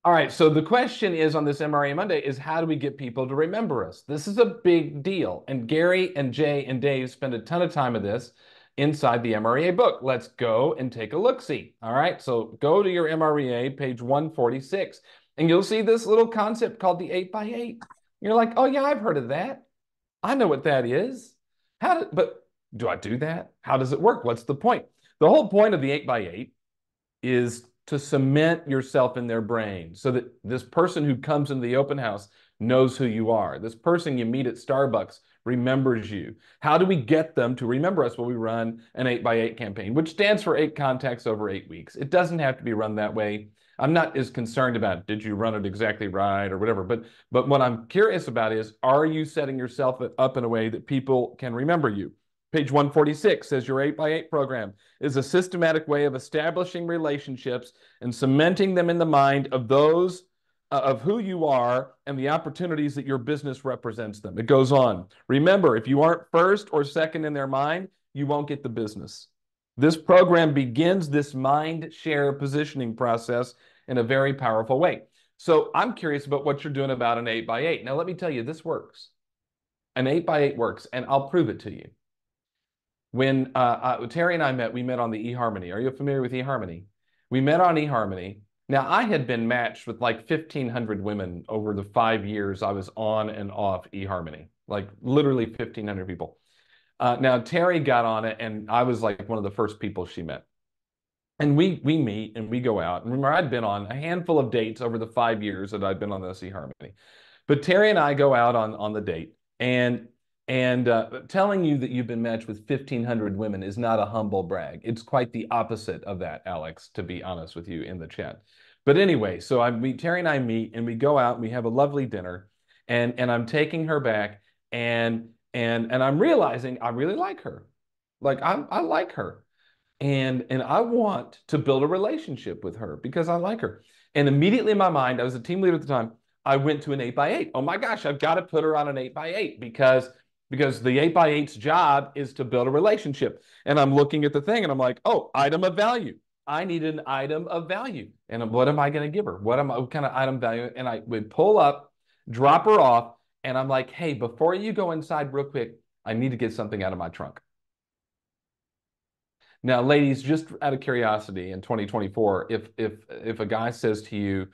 All right, so the question is on this MREA Monday is how do we get people to remember us? This is a big deal. And Gary and Jay and Dave spend a ton of time with this inside the MREA book. Let's go and take a look-see. All right, so go to your MREA, page 146, and you'll see this little concept called the 8 by 8. You're like, oh yeah, I've heard of that. I know what that is. But do I do that? How does it work? What's the point? The whole point of the 8 by 8 is to cement yourself in their brain so that this person who comes into the open house knows who you are. This person you meet at Starbucks remembers you. How do we get them to remember us? Well, we run an 8 by 8 campaign, which stands for 8 contacts over 8 weeks. It doesn't have to be run that way. I'm not as concerned about did you run it exactly right or whatever, but what I'm curious about is are you setting yourself up in a way that people can remember you? Page 146 says your 8 by 8 program is a systematic way of establishing relationships and cementing them in the mind of those of who you are and the opportunities that your business represents them. It goes on. Remember, if you aren't first or second in their mind, you won't get the business. This program begins this mind share positioning process in a very powerful way. So I'm curious about what you're doing about an 8 by 8. Now, let me tell you, this works. An 8 by 8 works, and I'll prove it to you. When Terry and I met, we met on the eHarmony. Are you familiar with eHarmony? We met on eHarmony. Now, I had been matched with like 1,500 women over the 5 years I was on and off eHarmony, like literally 1,500 people. Now, Terry got on it, and I was like one of the first people she met. And we meet and we go out. And remember, I'd been on a handful of dates over the 5 years that I'd been on this eHarmony. But Terry and I go out on the date, and telling you that you've been matched with 1,500 women is not a humble brag. It's quite the opposite of that, Alex, to be honest with you in the chat. But anyway, so Terry and I meet, and we go out and we have a lovely dinner, and I'm taking her back, and I'm realizing I really like her. Like I like her. And I want to build a relationship with her because I like her. And immediately in my mind, I was a team leader at the time, I went to an 8 by 8. Oh my gosh, I've got to put her on an 8 by 8 because the 8 by 8's job is to build a relationship. And I'm looking at the thing and I'm like, oh, item of value. I need an item of value. And what am I going to give her? What kind of item value? And I would pull up, drop her off, and I'm like, hey, before you go inside real quick, I need to get something out of my trunk. Now, ladies, just out of curiosity, in 2024, if a guy says to you,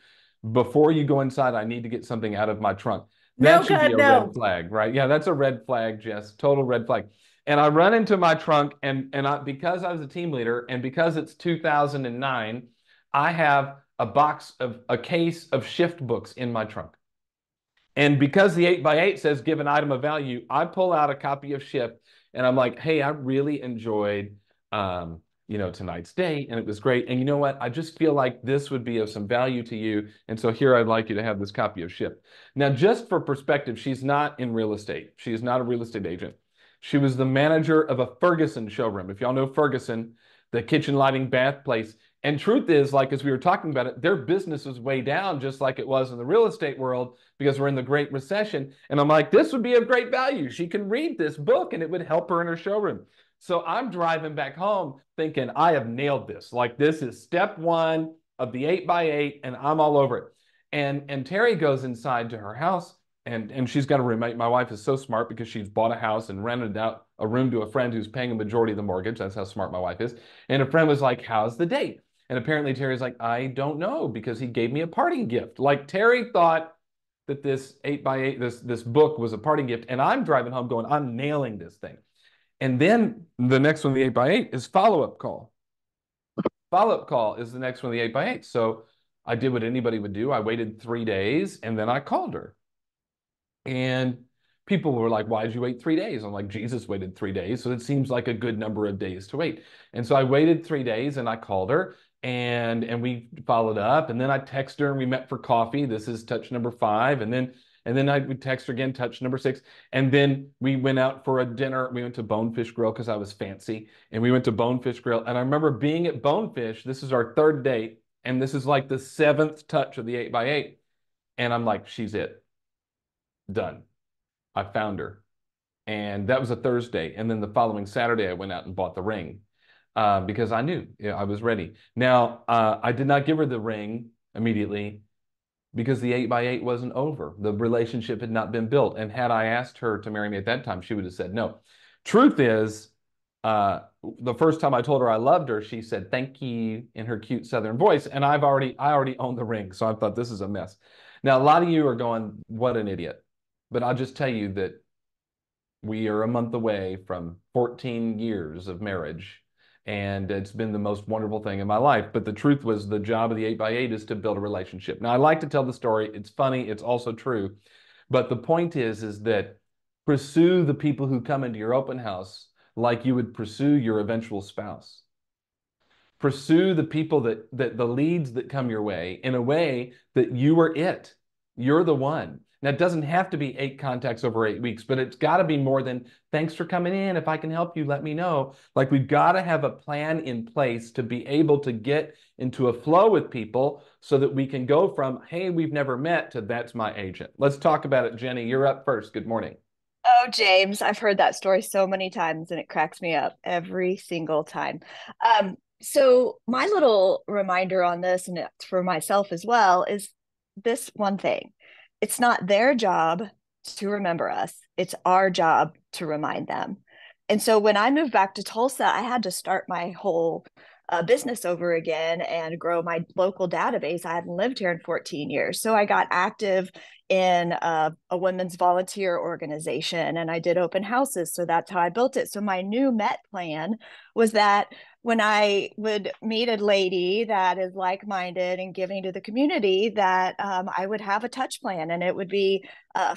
before you go inside, I need to get something out of my trunk, that No, should be God, a red no. flag, right? Yeah, that's a red flag, Jess. Total red flag. And I run into my trunk, and because I was a team leader, and because it's 2009, I have a case of shift books in my trunk. And because the 8 by 8 says give an item of value, I pull out a copy of Shift and I'm like, hey, I really enjoyed tonight's date and it was great. And you know what? I just feel like this would be of some value to you. And so here I'd like you to have this copy of Shift. Now, just for perspective, she's not in real estate. She is not a real estate agent. She was the manager of a Ferguson showroom. If y'all know Ferguson, the kitchen lighting bath place. And truth is, like as we were talking about it, their business was way down, just like it was in the real estate world, because we're in the Great Recession. And I'm like, this would be of great value. She can read this book and it would help her in her showroom. So I'm driving back home thinking, I have nailed this. Like this is step one of the 8 by 8 and I'm all over it. And Terry goes inside to her house and she's got a roommate. My wife is so smart because she's bought a house and rented out a room to a friend who's paying a majority of the mortgage. That's how smart my wife is. And a friend was like, how's the date? And apparently Terry's like, I don't know because he gave me a parting gift. Like Terry thought that this 8 by 8, this book was a parting gift. And I'm driving home going, I'm nailing this thing. And then the next one, the 8 by 8, is follow-up call. Follow-up call is the next one, the 8 by 8. So I did what anybody would do. I waited 3 days and then I called her. And people were like, why did you wait 3 days? I'm like, Jesus waited 3 days. So it seems like a good number of days to wait. And so I waited 3 days and I called her and we followed up. And then I texted her and we met for coffee. This is touch number 5. And then I would text her again, touch number 6. And then we went out for a dinner. We went to Bonefish Grill because I was fancy. And we went to Bonefish Grill. And I remember being at Bonefish. This is our third date. And this is like the 7th touch of the 8 by 8. And I'm like, she's it. Done. I found her. And that was a Thursday. And then the following Saturday, I went out and bought the ring because I knew I was ready. Now, I did not give her the ring immediately. because the 8x8 wasn't over. The relationship had not been built. And had I asked her to marry me at that time, she would have said no. Truth is, the first time I told her I loved her, she said thank you in her cute Southern voice, and I already owned the ring, so I thought this is a mess. Now a lot of you are going, "What an idiot!" But I'll just tell you that we are a month away from 14 years of marriage, and it's been the most wonderful thing in my life. But the truth was, the job of the 8x8 is to build a relationship. Now, I like to tell the story. It's funny. It's also true. But the point is that pursue the people who come into your open house like you would pursue your eventual spouse. Pursue the people that the leads that come your way in a way that you are it. You're the one. Now, it doesn't have to be 8 contacts over 8 weeks, but it's got to be more than thanks for coming in. If I can help you, let me know. Like, we've got to have a plan in place to be able to get into a flow with people so that we can go from, hey, we've never met, to that's my agent. Let's talk about it. Jenny, you're up first. Good morning. Oh, James, I've heard that story so many times and it cracks me up every single time. So my little reminder on this, and it's for myself as well, is this one thing. It's not their job to remember us. It's our job to remind them. And so when I moved back to Tulsa, I had to start my whole business over again and grow my local database. I hadn't lived here in 14 years. So I got active in a women's volunteer organization and I did open houses. So that's how I built it. So my new Met plan was that when I would meet a lady that is like-minded and giving to the community, that I would have a touch plan, and it would be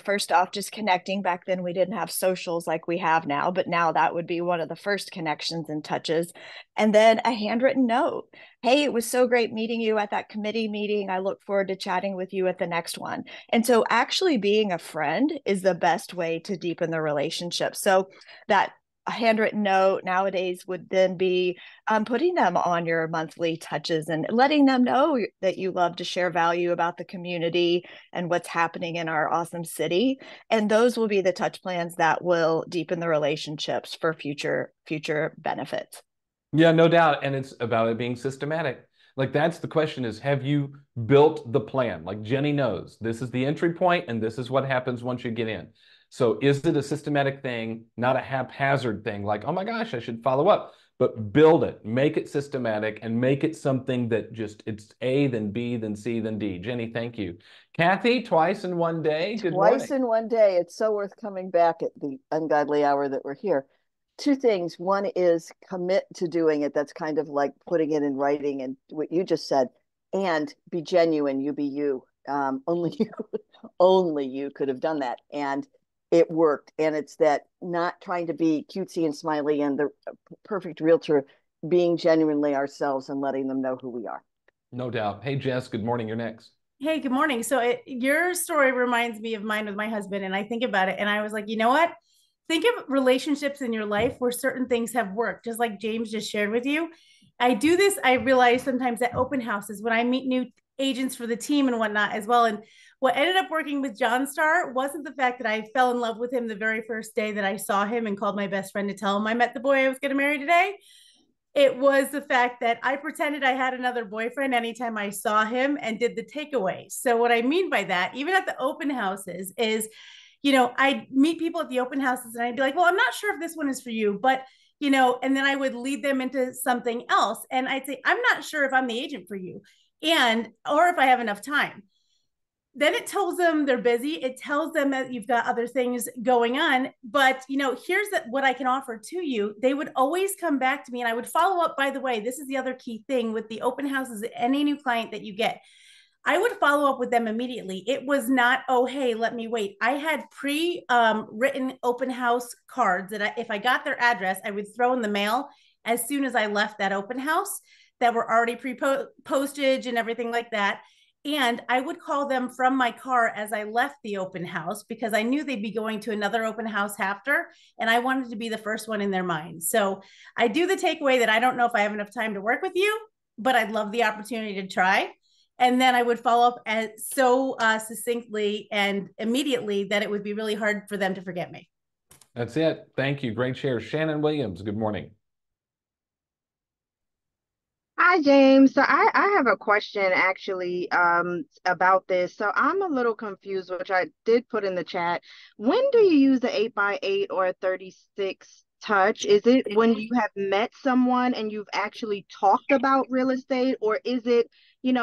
first off just connecting. Back then we didn't have socials like we have now, but now that would be one of the first connections and touches. And then a handwritten note. Hey, it was so great meeting you at that committee meeting. I look forward to chatting with you at the next one. And so actually being a friend is the best way to deepen the relationship. So that a handwritten note nowadays would then be putting them on your monthly touches and letting them know that you love to share value about the community and what's happening in our awesome city. And those will be the touch plans that will deepen the relationships for future benefits. Yeah, no doubt. And it's about it being systematic. Like, that's the question, is have you built the plan? Like, Jenny knows this is the entry point and this is what happens once you get in. So is it a systematic thing, not a haphazard thing like, oh my gosh, I should follow up, but build it, make it systematic, and make it something that just it's A, then B, then C, then D. Jenny, thank you. Kathy, twice in one day. Good Twice morning. in one day. It's so worth coming back at the ungodly hour that we're here. Two things. One is commit to doing it. That's kind of like putting it in writing and what you just said. And be genuine. You be you. Only you, only you could have done that. And it worked. And it's that not trying to be cutesy and smiley and the perfect realtor, being genuinely ourselves and letting them know who we are. No doubt. Hey, Jess, good morning. You're next. Hey, good morning. Your story reminds me of mine with my husband, and I think about it, and I was like, you know what? Think of relationships in your life where certain things have worked, just like James just shared with you. I do this. I realize sometimes at open houses when I meet new agents for the team and whatnot as well. And what ended up working with John Star wasn't the fact that I fell in love with him the very first day that I saw him and called my best friend to tell him I met the boy I was going to marry today. It was the fact that I pretended I had another boyfriend anytime I saw him and did the takeaway. So what I mean by that, even at the open houses, is, I'd meet people at the open houses and I'd be like, well, I'm not sure if this one is for you, but and then I would lead them into something else. And I'd say, I'm not sure if I'm the agent for you or if I have enough time. Then it tells them they're busy. It tells them that you've got other things going on. But, here's what I can offer to you. They would always come back to me and I would follow up. By the way, this is the other key thing with the open houses, any new client that you get. I would follow up with them immediately. It was not, oh, hey, let me wait. I had written open house cards that if I got their address, I would throw in the mail as soon as I left that open house, that were already postage and everything like that. And I would call them from my car as I left the open house because I knew they'd be going to another open house after, and I wanted to be the first one in their mind. So I do the takeaway that I don't know if I have enough time to work with you, but I'd love the opportunity to try. And then I would follow up so succinctly and immediately that it would be really hard for them to forget me. That's it. Thank you. Great share. Shannon Williams, good morning. Hi, James. So I have a question actually about this. So I'm a little confused, which I did put in the chat. When do you use the 8 by 8 or a 36 touch? Is it when you have met someone and you've actually talked about real estate, or is it,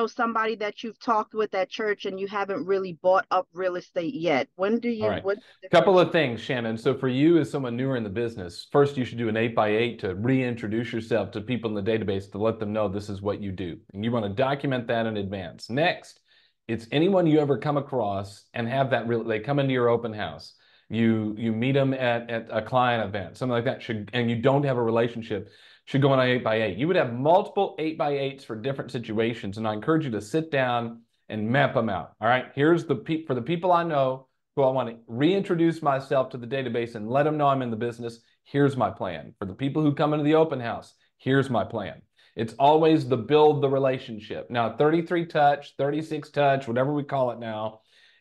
somebody that you've talked with at church and you haven't really bought up real estate yet? All right. What's the Couple difference? of things, Shannon. So for you as someone newer in the business, first you should do an 8 by 8 to reintroduce yourself to people in the database to let them know this is what you do. And you want to document that in advance. Next, it's anyone you ever come across and have that real, they come into your open house. You meet them at a client event, something like that should, and you don't have a relationship, should go on an 8 by 8. You would have multiple 8 by 8s for different situations. And I encourage you to sit down and map them out. All right. Here's for the people I know who I want to reintroduce myself to the database and let them know I'm in the business. Here's my plan. For the people who come into the open house, here's my plan. It's always the build the relationship. Now, 33 touch, 36 touch, whatever we call it now,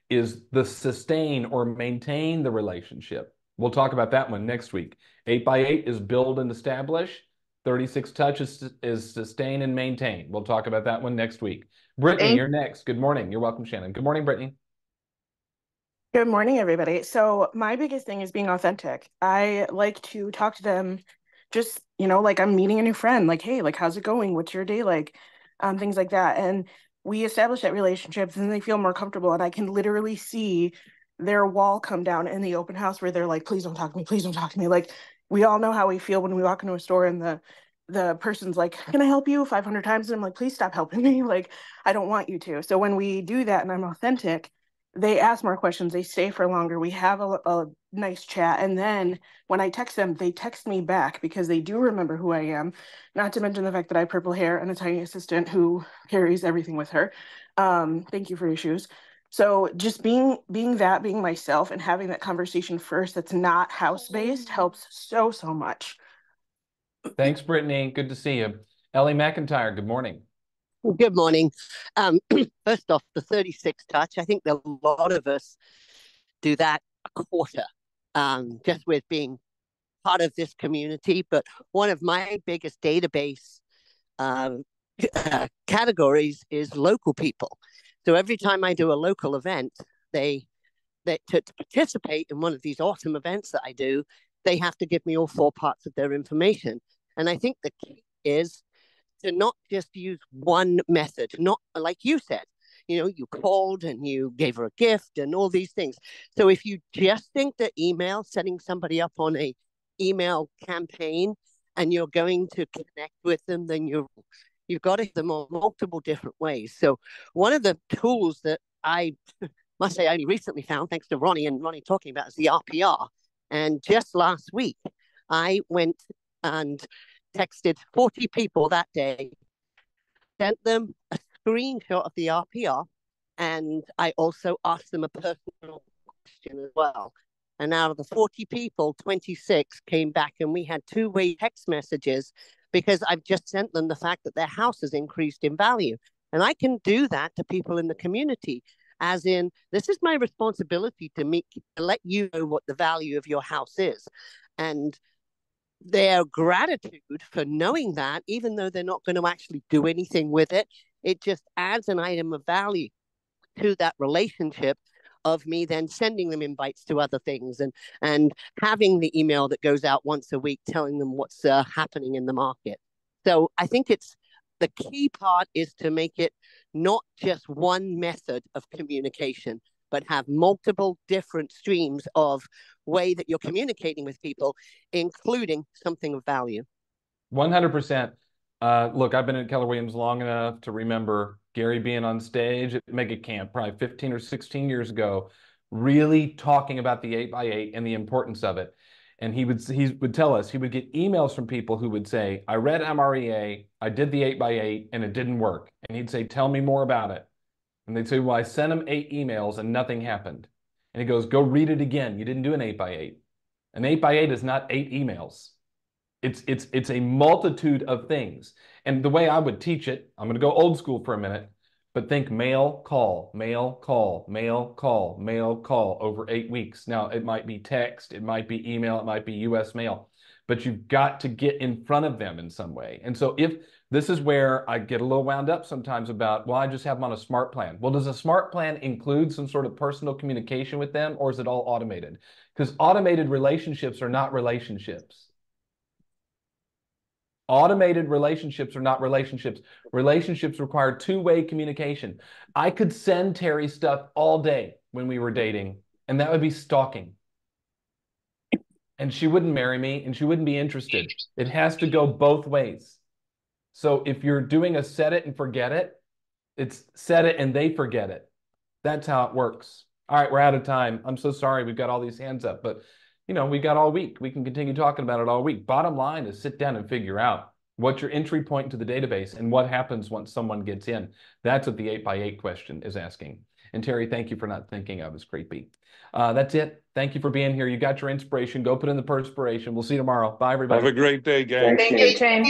is the sustain or maintain the relationship. We'll talk about that one next week. 8 by 8 is build and establish. 36 touch is sustain and maintain. We'll talk about that one next week. Brittany, Thank you're next. Good morning. You're welcome, Shannon. Good morning, Brittany. Good morning, everybody. So my biggest thing is being authentic. I like to talk to them just, like I'm meeting a new friend, like, hey, like, how's it going? What's your day like? Things like that. And we establish that relationship, and they feel more comfortable. And I can literally see their wall come down in the open house where they're like, please don't talk to me, please don't talk to me. Like, we all know how we feel when we walk into a store and the person's like, can I help you 500 times? And I'm like, please stop helping me. Like, I don't want you to. So when we do that and I'm authentic, they ask more questions, they stay for longer, we have a nice chat, and then when I text them, they text me back because they do remember who I am, not to mention the fact that I have purple hair and a tiny assistant who carries everything with her. Thank you for your shoes. So just being myself and having that conversation first that's not house based helps so much. Thanks, Brittany. Good to see you. Ellie McIntyre, good morning. Good morning. First off, the 36 touch, I think a lot of us do that a quarter, just with being part of this community. But one of my biggest database um, categories is local people. So every time I do a local event, to participate in one of these awesome events that I do, they have to give me all four parts of their information. And I think the key is to not just use one method, not like you said, you called and you gave her a gift and all these things. So if you just think that email, setting somebody up on a email campaign and you're going to connect with them, then you've got to hit them on multiple different ways. So one of the tools that I must say I only recently found, thanks to Ronnie and Ronnie talking about, is the RPR. And just last week, I went and texted 40 people that day, sent them a screenshot of the RPR, and I also asked them a personal question as well. And out of the 40 people, 26 came back, and we had two-way text messages because I've just sent them the fact that their house has increased in value. And I can do that to people in the community, as in, this is my responsibility to let you know what the value of your house is. And their gratitude for knowing that, even though they're not going to actually do anything with it, it just adds an item of value to that relationship of me then sending them invites to other things and having the email that goes out once a week telling them what's happening in the market. So I think the key part is to make it not just one method of communication, but have multiple different streams of way that you're communicating with people, including something of value. 100%. Look, I've been at Keller Williams long enough to remember Gary being on stage at Mega Camp probably 15 or 16 years ago, really talking about the 8 by 8 and the importance of it. And he would tell us, he would get emails from people who would say, I read MREA, I did the 8 by 8 and it didn't work. And he'd say, tell me more about it. And they'd say, well, I sent him 8 emails and nothing happened. And he goes, go read it again. You didn't do an 8 by 8. An 8 by 8 is not 8 emails. It's a multitude of things. And the way I would teach it, I'm going to go old school for a minute, but think mail, call, mail, call, mail, call, mail, call over 8 weeks. Now, it might be text, it might be email, it might be US mail, but you've got to get in front of them in some way. And so if This is where I get a little wound up sometimes about, well, I just have them on a smart plan. Well, does a smart plan include some sort of personal communication with them, or is it all automated? Because automated relationships are not relationships. Automated relationships are not relationships. Relationships require two-way communication. I could send Terry stuff all day when we were dating, and that would be stalking. And she wouldn't marry me, and she wouldn't be interested. It has to go both ways. So if you're doing a set it and forget it, it's set it and they forget it. That's how it works. All right, we're out of time. I'm so sorry we've got all these hands up, but we got all week. We can continue talking about it all week. Bottom line is sit down and figure out what's your entry point into the database and what happens once someone gets in. That's what the 8x8 question is asking. And Terry, thank you for not thinking I was creepy. That's it. Thank you for being here. You got your inspiration. Go put in the perspiration. We'll see you tomorrow. Bye, everybody. Have a great day, gang. Thank you, James.